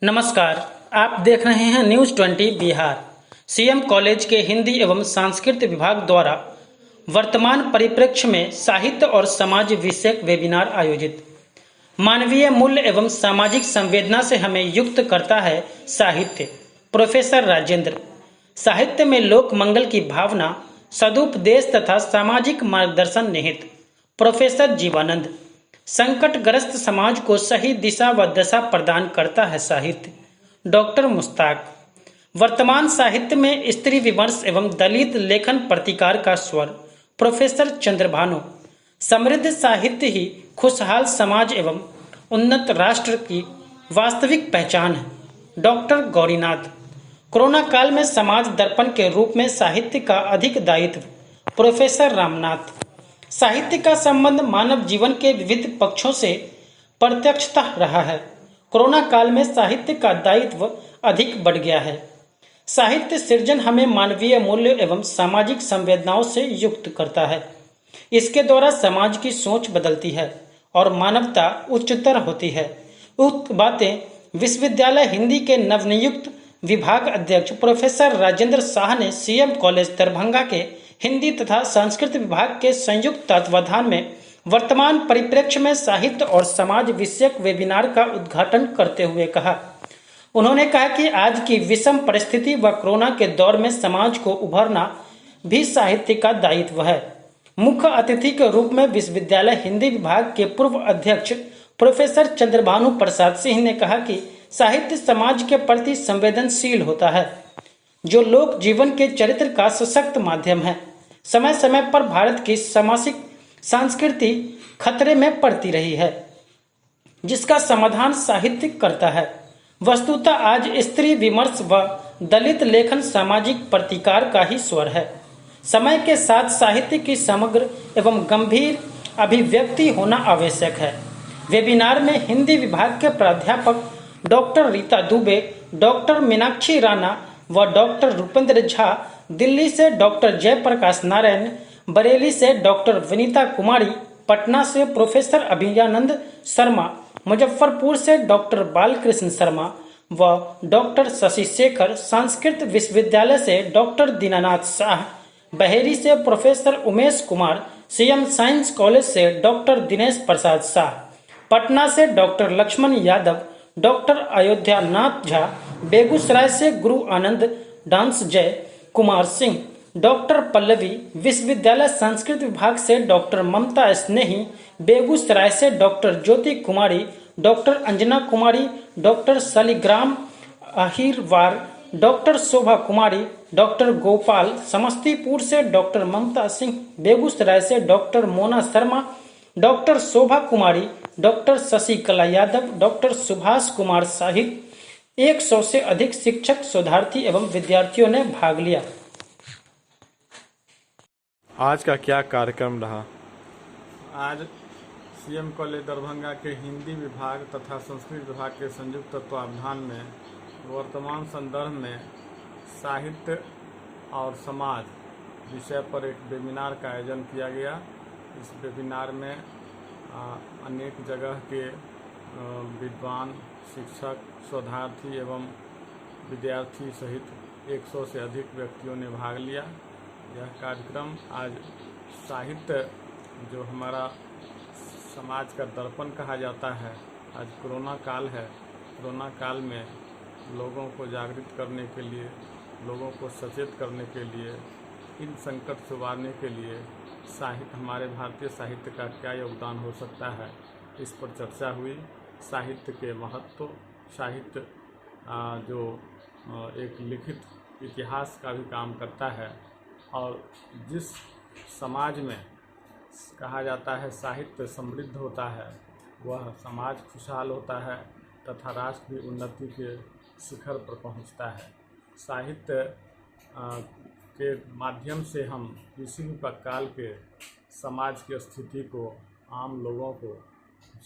नमस्कार। आप देख रहे हैं न्यूज़ 20 बिहार। सीएम कॉलेज के हिंदी एवं संस्कृत विभाग द्वारा वर्तमान परिप्रेक्ष्य में साहित्य और समाज विषयक वेबिनार आयोजित। मानवीय मूल्य एवं सामाजिक संवेदना से हमें युक्त करता है साहित्य। प्रोफेसर राजेंद्र। साहित्य में लोक मंगल की भावना, सदुपदेश तथा सामाजिक मार्गदर्शन निहित। प्रोफेसर जीवानंद। संकटग्रस्त समाज को सही दिशा व दशा प्रदान करता है साहित्य। डॉक्टर मुश्ताक। वर्तमान साहित्य में स्त्री विमर्श एवं दलित लेखन प्रतिकार का स्वर। प्रोफेसर चंद्रभानु। समृद्ध साहित्य ही खुशहाल समाज एवं उन्नत राष्ट्र की वास्तविक पहचान है। डॉक्टर गौरीनाथ। कोरोना काल में समाज दर्पण के रूप में साहित्य का अधिक दायित्व। प्रोफेसर रामनाथ। साहित्य का संबंध मानव जीवन के विविध पक्षों से प्रत्यक्षतः रहा है। कोरोना काल में साहित्य का दायित्व अधिक बढ़ गया है। साहित्य सृजन हमें मानवीय मूल्य एवं सामाजिक संवेदनाओं से युक्त करता है। इसके द्वारा समाज की सोच बदलती है और मानवता उच्चतर होती है। उक्त बातें विश्वविद्यालय हिंदी के नवनियुक्त विभाग अध्यक्ष प्रोफेसर राजेंद्र शाह ने सीएम कॉलेज दरभंगा के हिंदी तथा संस्कृत विभाग के संयुक्त तत्वावधान में वर्तमान परिप्रेक्ष्य में साहित्य और समाज विषयक वेबिनार का उद्घाटन करते हुए कहा। उन्होंने कहा कि आज की विषम परिस्थिति व कोरोना के दौर में समाज को उभरना भी साहित्य का दायित्व है। मुख्य अतिथि के रूप में विश्वविद्यालय हिंदी विभाग के पूर्व अध्यक्ष प्रोफेसर चंद्रभानु प्रसाद सिंह ने कहा कि साहित्य समाज के प्रति संवेदनशील होता है, जो लोक जीवन के चरित्र का सशक्त माध्यम है। समय समय पर भारत की सामाजिक संस्कृति खतरे में पड़ती रही है, जिसका समाधान साहित्य करता है। वस्तुतः आज स्त्री विमर्श व दलित लेखन सामाजिक प्रतिकार का ही स्वर है। समय के साथ साहित्य की समग्र एवं गंभीर अभिव्यक्ति होना आवश्यक है। वेबिनार में हिंदी विभाग के प्राध्यापक डॉक्टर रीता दुबे, डॉक्टर मीनाक्षी राणा व डॉक्टर रुपेंद्र झा, दिल्ली से डॉक्टर जयप्रकाश नारायण, बरेली से डॉक्टर विनीता कुमारी, पटना से प्रोफेसर अभियानंद शर्मा, मुजफ्फरपुर से डॉक्टर बालकृष्ण शर्मा व डॉक्टर शशि शेखर, संस्कृत विश्वविद्यालय से डॉक्टर दीनानाथ शाह, बहेरी से professor Umesh Kumar, CM science college से डॉक्टर दिनेश प्रसाद शाह, पटना से डॉक्टर लक्ष्मण यादव, डॉक्टर अयोध्या नाथ झा, बेगूसराय से गुरु आनंद डांस जय कुमार सिंह, डॉक्टर पल्लवी, विश्वविद्यालय संस्कृत विभाग से डॉक्टर ममता स्नेही, बेगूसराय से डॉक्टर ज्योति कुमारी, डॉक्टर अंजना कुमारी, डॉक्टर शालिग्राम अहिरवार, डॉक्टर शोभा कुमारी, डॉक्टर गोपाल, समस्तीपुर से डॉक्टर ममता सिंह, बेगूसराय से डॉक्टर मोना शर्मा, डॉक्टर शोभा कुमारी, डॉक्टर शशिकला यादव, डॉक्टर सुभाष कुमार सहित 100 से अधिक शिक्षक, शोधार्थी एवं विद्यार्थियों ने भाग लिया। आज का क्या कार्यक्रम रहा? आज सीएम कॉलेज दरभंगा के हिंदी विभाग तथा संस्कृत विभाग के संयुक्त तत्वावधान में वर्तमान संदर्भ में साहित्य और समाज विषय पर एक वेबिनार का आयोजन किया गया। इस वेबिनार में अनेक जगह के विद्वान, शिक्षक, शोधार्थी एवं विद्यार्थी सहित 100 से अधिक व्यक्तियों ने भाग लिया। यह कार्यक्रम आज साहित्य, जो हमारा समाज का दर्पण कहा जाता है, आज कोरोना काल है। कोरोना काल में लोगों को जागृत करने के लिए, लोगों को सचेत करने के लिए, इन संकट से उबारने के लिए साहित्य, हमारे भारतीय साहित्य का क्या योगदान हो सकता है, इस पर चर्चा हुई। साहित्य के महत्व, साहित्य जो एक लिखित इतिहास का भी काम करता है, और जिस समाज में कहा जाता है साहित्य समृद्ध होता है, वह समाज खुशहाल होता है तथा राष्ट्र भी उन्नति के शिखर पर पहुंचता है। साहित्य के माध्यम से हम किसी भी काल के समाज की स्थिति को, आम लोगों को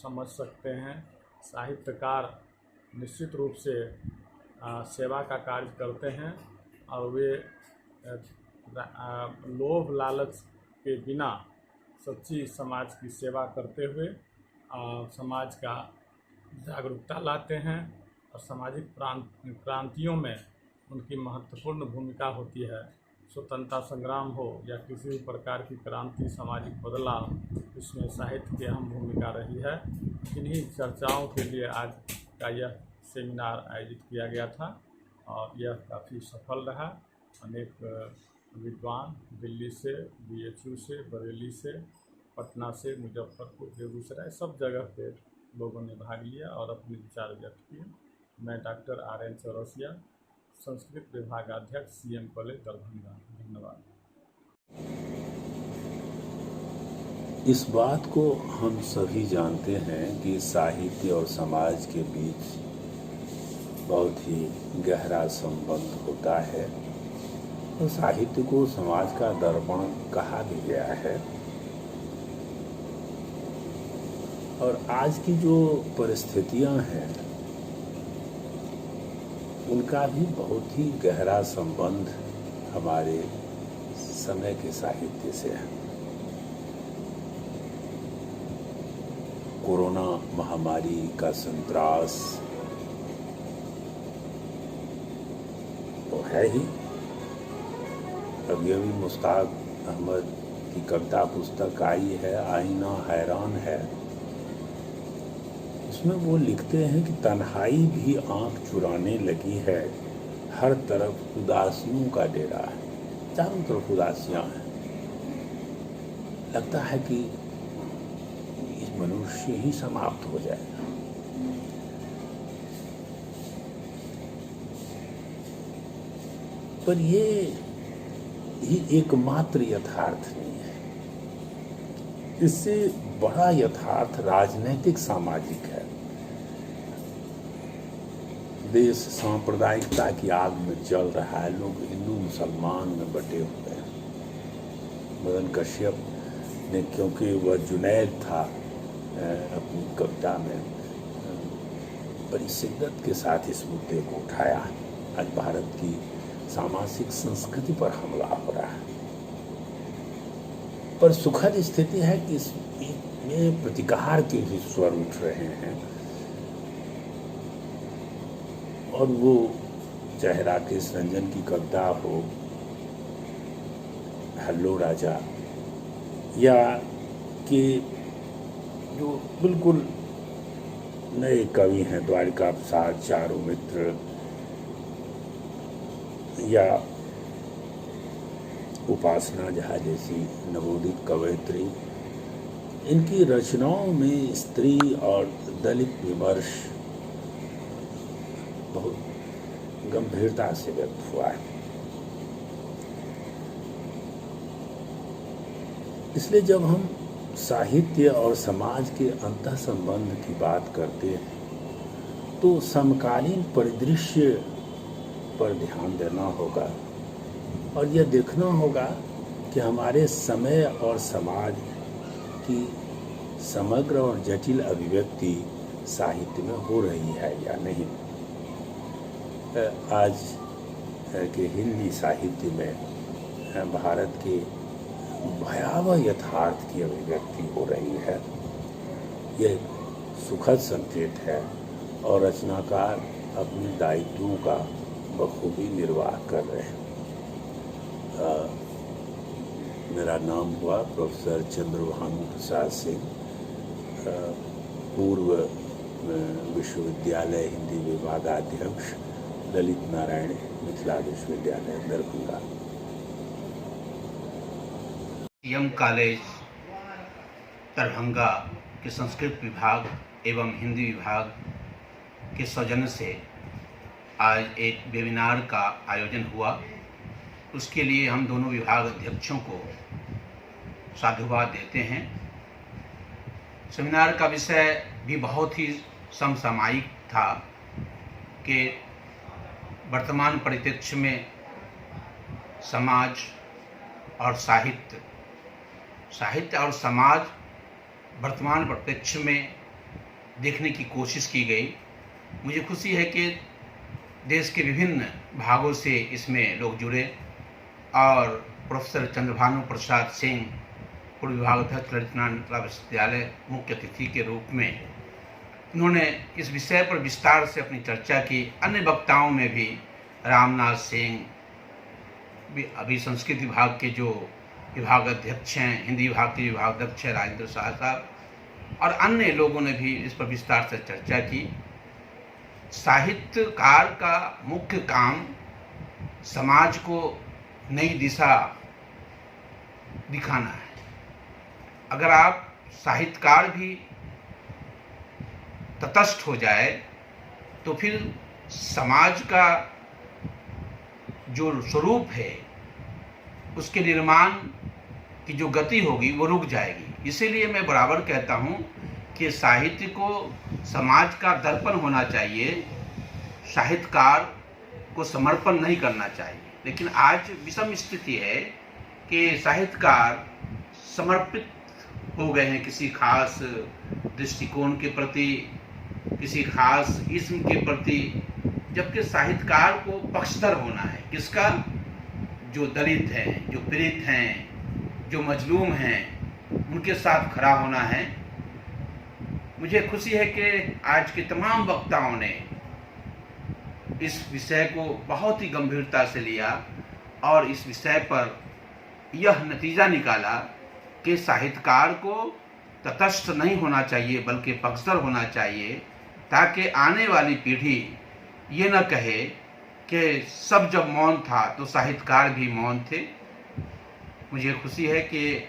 समझ सकते हैं। साहित्यकार निश्चित रूप से सेवा का कार्य करते हैं और वे लोभ लालच के बिना सच्ची समाज की सेवा करते हुए समाज का जागरूकता लाते हैं और सामाजिक क्रांतियों में उनकी महत्वपूर्ण भूमिका होती है। स्वतंत्रता संग्राम हो या किसी भी प्रकार की क्रांति, सामाजिक बदलाव, इसमें साहित्य की अहम भूमिका रही है। इन्हीं चर्चाओं के लिए आज का यह सेमिनार आयोजित किया गया था और यह काफ़ी सफल रहा। अनेक विद्वान दिल्ली से, BHU से, बरेली से, पटना से, मुजफ्फरपुर, बेगूसराय, सब जगह पे लोगों ने भाग लिया और अपने विचार व्यक्त किए। मैं डॉक्टर RN चौरसिया, संस्कृत विभागाध्यक्ष, CM कॉलेज दरभंगा। धन्यवाद। इस बात को हम सभी जानते हैं कि साहित्य और समाज के बीच बहुत ही गहरा संबंध होता है और साहित्य को समाज का दर्पण कहा भी गया है। और आज की जो परिस्थितियां हैं उनका भी बहुत ही गहरा संबंध हमारे समय के साहित्य से है। कोरोना महामारी का संत्रास तो है ही। अभी मुश्ताक अहमद की कविता पुस्तक आई है, आईना हैरान है। उसमें वो लिखते हैं कि तन्हाई भी आंख चुराने लगी है, हर तरफ उदासियों का डेरा है। चारों तरफ उदासियां हैं। लगता है कि मनुष्य ही समाप्त हो जाएगा। पर ये ही एकमात्र यथार्थ नहीं है। इससे बड़ा यथार्थ राजनैतिक सामाजिक है। देश सांप्रदायिकता की आग में जल रहा है। लोग हिंदू मुसलमान में बटे हुए हैं। मदन कश्यप ने, क्योंकि वह जुनैद था, अपनी कविता में बड़ी शिद्दत के साथ इस मुद्दे को उठाया। आज भारत की सामाजिक संस्कृति पर हमला हो रहा है। पर सुखद स्थिति है कि इसमें प्रतिकार के भी स्वर उठ रहे हैं और वो चाहे राकेश रंजन की कविता हो, हल्लो राजा, या कि जो बिल्कुल नए कवि हैं, द्वारिका प्रसाद, चारू मित्र, या उपासना झा जैसी नवोदित कवयित्री, इनकी रचनाओं में स्त्री और दलित विमर्श बहुत गंभीरता से व्यक्त हुआ है। इसलिए जब हम साहित्य और समाज के अंतः संबंध की बात करते हैं तो समकालीन परिदृश्य पर ध्यान देना होगा और यह देखना होगा कि हमारे समय और समाज की समग्र और जटिल अभिव्यक्ति साहित्य में हो रही है या नहीं। आज के हिंदी साहित्य में भारत के भयावह यथार्थ की अभिव्यक्ति हो रही है। यह सुखद संकेत है और रचनाकार अपने दायित्वों का बखूबी निर्वाह कर रहे हैं। मेरा नाम हुआ प्रोफेसर चंद्रभानु प्रसाद सिंह, पूर्व विश्वविद्यालय हिंदी विभागाध्यक्ष, ललित नारायण मिथिला विश्वविद्यालय दरभंगा। CM कॉलेज दरभंगा के संस्कृत विभाग एवं हिंदी विभाग के सौजन्य से आज एक वेबिनार का आयोजन हुआ। उसके लिए हम दोनों विभाग अध्यक्षों को साधुवाद देते हैं। सेमिनार का विषय भी बहुत ही समसामयिक था कि वर्तमान परिप्रेक्ष्य में समाज और साहित्य और समाज वर्तमान परिप्रेक्ष्य में देखने की कोशिश की गई। मुझे खुशी है कि देश के विभिन्न भागों से इसमें लोग जुड़े और प्रोफेसर चंद्रभानु प्रसाद सिंह, पूर्व विभागाध्यक्ष, ललित नारायण मिथिला विश्वविद्यालय, मुख्य अतिथि के रूप में उन्होंने इस विषय पर विस्तार से अपनी चर्चा की। अन्य वक्ताओं में भी रामनाथ सिंह, अभी संस्कृत विभाग के जो विभाग अध्यक्ष हैं, हिंदी विभाग के विभाग अध्यक्ष हैं राजेंद्र शाह साहब, और अन्य लोगों ने भी इस पर विस्तार से चर्चा की। साहित्यकार का मुख्य काम समाज को नई दिशा दिखाना है। अगर आप साहित्यकार भी तटस्थ हो जाए तो फिर समाज का जो स्वरूप है उसके निर्माण की जो गति होगी वो रुक जाएगी। इसीलिए मैं बराबर कहता हूँ कि साहित्य को समाज का दर्पण होना चाहिए, साहित्यकार को समर्पण नहीं करना चाहिए। लेकिन आज विषम स्थिति है कि साहित्यकार समर्पित हो गए हैं किसी खास दृष्टिकोण के प्रति, किसी खास इस्म के प्रति, जबकि साहित्यकार को पक्षधर होना है। किसका? जो दलित हैं, जो पीड़ित हैं, जो मजलूम हैं, उनके साथ खड़ा होना है। मुझे खुशी है कि आज के तमाम वक्ताओं ने इस विषय को बहुत ही गंभीरता से लिया और इस विषय पर यह नतीजा निकाला कि साहित्यकार को तटस्थ नहीं होना चाहिए बल्कि पक्षधर होना चाहिए, ताकि आने वाली पीढ़ी ये न कहे कि सब जब मौन था तो साहित्यकार भी मौन थे। मुझे खुशी है कि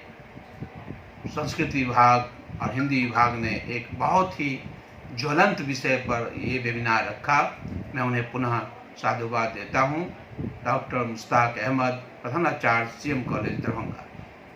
संस्कृत विभाग और हिंदी विभाग ने एक बहुत ही ज्वलंत विषय पर ये वेबिनार रखा। मैं उन्हें पुनः साधुवाद देता हूँ। डॉक्टर मुश्ताक अहमद, प्रधानाचार्य CM कॉलेज दरभंगा।